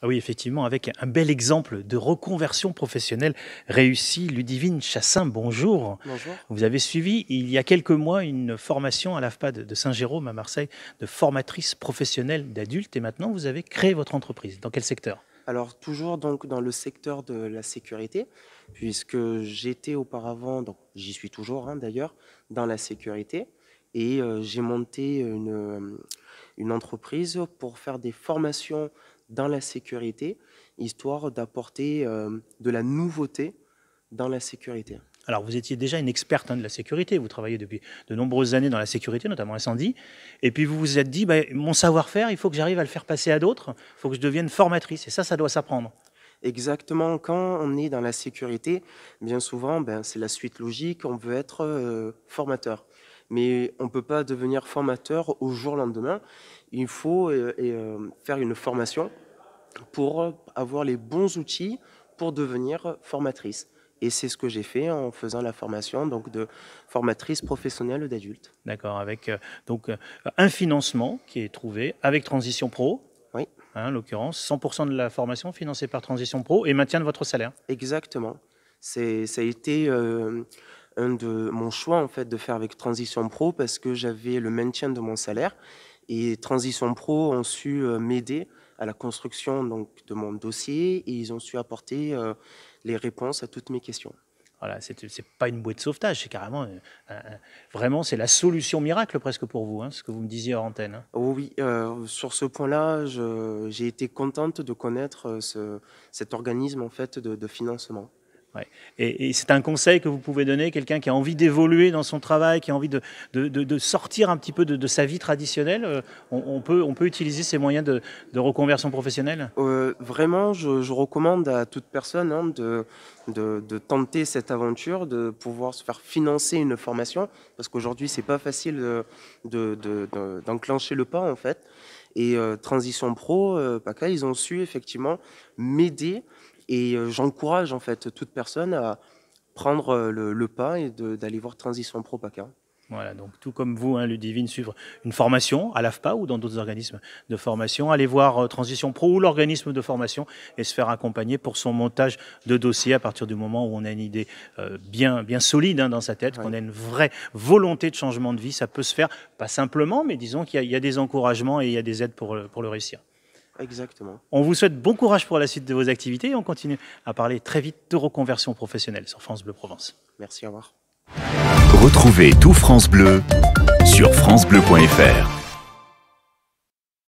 Ah oui, effectivement, avec un bel exemple de reconversion professionnelle réussie. Ludivine Chassin, bonjour. Bonjour. Vous avez suivi il y a quelques mois une formation à l'AFPA de Saint-Jérôme à Marseille de formatrice professionnelle d'adultes et maintenant vous avez créé votre entreprise. Dans quel secteur? Alors toujours donc dans le secteur de la sécurité, puisque j'étais auparavant, donc j'y suis toujours d'ailleurs, dans la sécurité, et j'ai monté une entreprise pour faire des formations dans la sécurité, histoire d'apporter de la nouveauté dans la sécurité. Alors, vous étiez déjà une experte de la sécurité, vous travaillez depuis de nombreuses années dans la sécurité, notamment incendie, et puis vous vous êtes dit, mon savoir-faire, il faut que j'arrive à le faire passer à d'autres, il faut que je devienne formatrice, et ça doit s'apprendre. Exactement, quand on est dans la sécurité, bien souvent, c'est la suite logique, on veut être formateur. Mais on ne peut pas devenir formateur au jour lendemain. Il faut faire une formation pour avoir les bons outils pour devenir formatrice. Et c'est ce que j'ai fait en faisant la formation donc, de formatrice professionnelle d'adultes. D'accord, avec un financement qui est trouvé avec Transition Pro, Oui, en l'occurrence, 100% de la formation financée par Transition Pro et maintien de votre salaire. exactement. Ça a été un de mon choix en fait de faire avec Transition Pro parce que j'avais le maintien de mon salaire et Transition Pro ont su m'aider à la construction donc de mon dossier et ils ont su apporter les réponses à toutes mes questions. Voilà, c'est pas une bouée de sauvetage, c'est carrément, vraiment, c'est la solution miracle presque pour vous, ce que vous me disiez hors antenne. Oh oui, sur ce point-là, j'ai été contente de connaître cet organisme en fait de financement. Ouais. Et c'est un conseil que vous pouvez donner à quelqu'un qui a envie d'évoluer dans son travail, qui a envie de sortir un petit peu de sa vie traditionnelle. On peut utiliser ces moyens de reconversion professionnelle? Vraiment, je recommande à toute personne de tenter cette aventure, de pouvoir se faire financer une formation, parce qu'aujourd'hui, c'est pas facile d'enclencher le pas, en fait. Et Transition Pro, PACA, ils ont su effectivement m'aider et j'encourage en fait toute personne à prendre le pas et d'aller voir Transition Pro PACA. Voilà, donc tout comme vous, Ludivine, suivre une formation à l'AFPA ou dans d'autres organismes de formation, aller voir Transition Pro ou l'organisme de formation et se faire accompagner pour son montage de dossier à partir du moment où on a une idée bien solide dans sa tête, qu'on a une vraie volonté de changement de vie. Ça peut se faire, pas simplement, mais disons qu'il y a des encouragements et il y a des aides pour le réussir. Exactement. On vous souhaite bon courage pour la suite de vos activités et on continue à parler très vite de reconversion professionnelle sur France Bleu Provence. Merci, au revoir. Retrouvez tout France Bleu sur francebleu.fr.